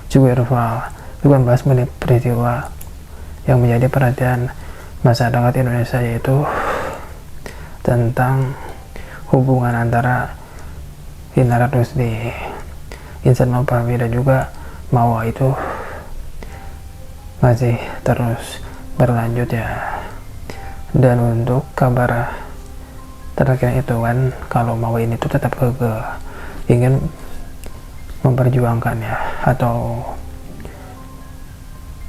Cuirval juga membahas mengenai peristiwa yang menjadi perhatian masyarakat Indonesia, yaitu tentang hubungan antara Indra Rusdi, Ihsan Nurpampi dan juga Mawa itu masih terus berlanjut ya. Dan untuk kabar terakhir itu kan, kalau Mawa ini tuh tetap kekeh ingin memperjuangkan ya, atau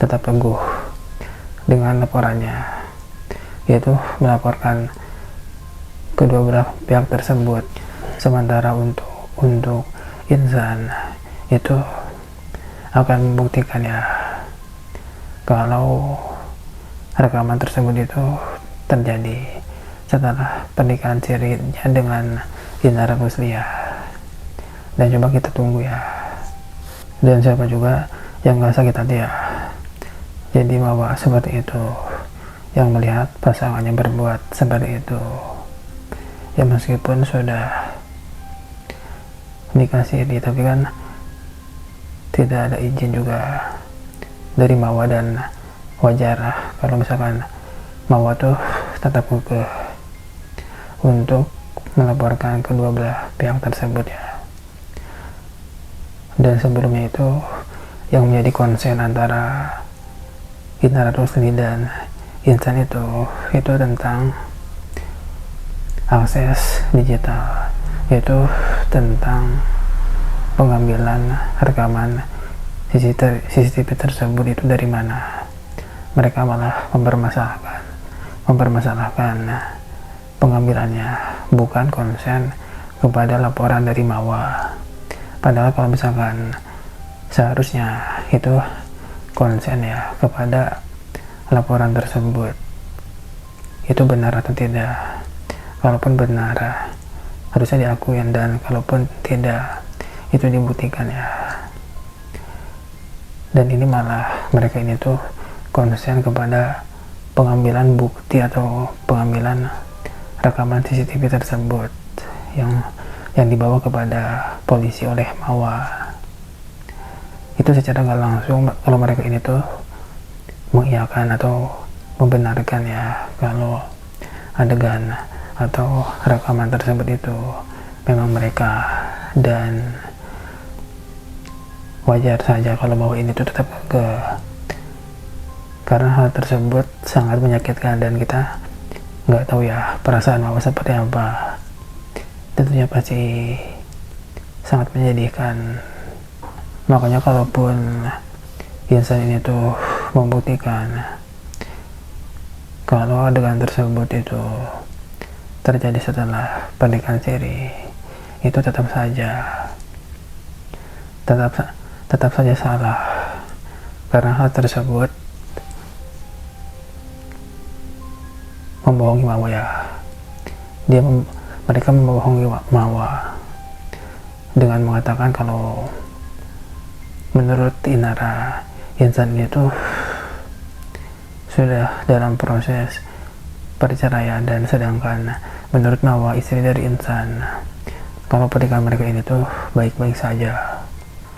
tetap teguh dengan laporannya, yaitu melaporkan kedua belah pihak tersebut. Sementara untuk Ihsan itu akan membuktikan ya kalau rekaman tersebut itu terjadi setelah pernikahan sirinya dengan Indra Rusdi ya. Dan coba kita tunggu ya. Dan siapa juga yang gak sakit hati ya, jadi Mawa seperti itu, yang melihat pasangannya berbuat seperti itu ya, meskipun sudah nikah siri, tapi kan tidak ada izin juga dari Mawa. Dan wajar kalau misalkan Mawa tuh tetap kekeh untuk melaporkan kedua belah pihak tersebut ya. Dan sebelumnya itu yang menjadi konsen antara Indra Rusdi dan Ihsan itu tentang akses digital, yaitu tentang pengambilan rekaman CCTV tersebut itu dari mana. Mereka malah mempermasalahkan pengambilannya, bukan konsen kepada laporan dari Mawa. Padahal kalau misalkan seharusnya itu konsen ya kepada laporan tersebut, itu benar atau tidak. Kalaupun benar harusnya diakuin, dan kalaupun tidak itu dibuktikan ya. Dan ini malah mereka ini tuh konsen kepada pengambilan bukti atau pengambilan rekaman CCTV tersebut yang dibawa kepada polisi oleh Mawa. Itu secara nggak langsung kalau mereka ini tuh mengiyakan atau membenarkan ya kalau adegan atau rekaman tersebut itu memang mereka. Dan wajar saja kalau Mawa ini tuh tetap karena hal tersebut sangat menyakitkan, dan kita nggak tahu ya perasaan Mawa seperti apa. Tentunya pasti sangat menyedihkan. Makanya kalaupun Ihsan ini tuh membuktikan kalau adegan tersebut itu terjadi setelah pernikahan siri, itu tetap saja salah, karena hal tersebut membohongi Mawa ya. Mereka membohongi Mawa dengan mengatakan kalau menurut Indra, Ihsan itu sudah dalam proses perceraian, dan sedangkan menurut Mawa, istri dari Ihsan, kalau pernikahan mereka ini tuh baik-baik saja.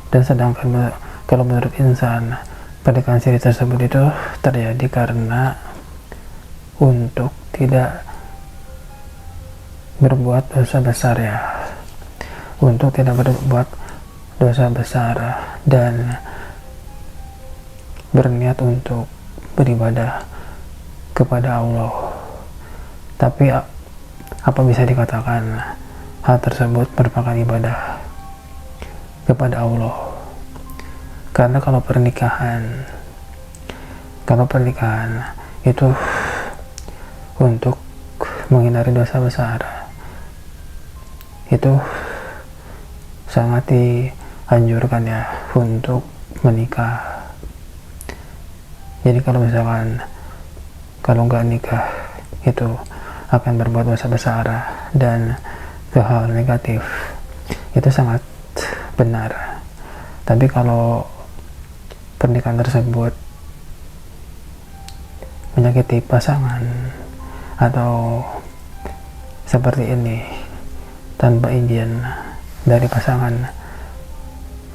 Dan sedangkan kalau menurut Ihsan, pernikahan siri tersebut itu terjadi karena untuk tidak berbuat dosa besar ya, untuk tidak berbuat dosa besar dan berniat untuk beribadah kepada Allah. Tapi apa bisa dikatakan hal tersebut merupakan ibadah kepada Allah? Karena kalau pernikahan itu untuk menghindari dosa besar, itu sangat dianjurkan ya untuk menikah. Jadi kalau misalkan kalau nggak nikah itu akan berbuat dosa besar dan hal negatif, itu sangat benar. Tapi kalau pernikahan tersebut menyakiti pasangan atau seperti ini tanpa izin dari pasangan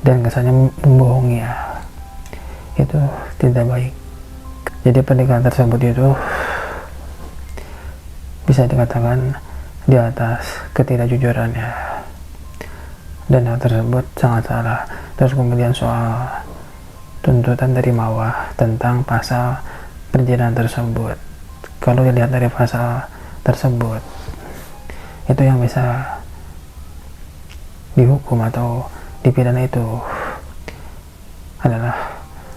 dan kesannya membohongi ya, itu tidak baik. Jadi pernikahan tersebut itu bisa dikatakan di atas ketidakjujurannya, dan hal tersebut sangat salah. Terus kemudian soal tuntutan dari Mawah tentang pasal perzinahan tersebut, kalau dilihat dari pasal tersebut, itu yang bisa dihukum atau dipidana itu adalah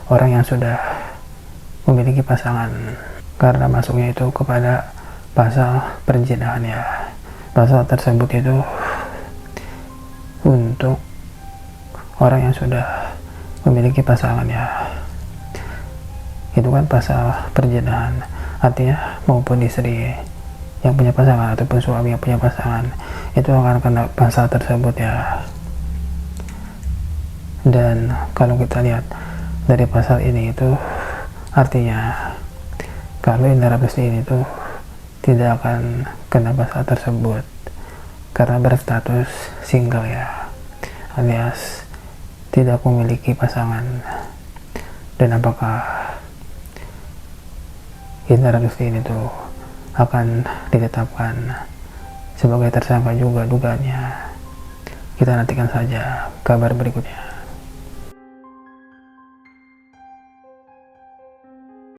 orang yang sudah memiliki pasangan, karena masuknya itu kepada pasal perzinahan ya. Pasal tersebut itu untuk orang yang sudah memiliki pasangan ya. Itu kan pasal perzinahan, artinya maupun istri yang punya pasangan ataupun suami yang punya pasangan itu akan kena pasal tersebut ya. Dan kalau kita lihat dari pasal ini itu artinya kalau Indra Bekti ini tuh tidak akan kena pasal tersebut karena berstatus single ya, alias tidak memiliki pasangan. Dan apakah Indra Bekti ini tuh akan ditetapkan sebagai tersangka juga dugaannya? Kita nantikan saja kabar berikutnya.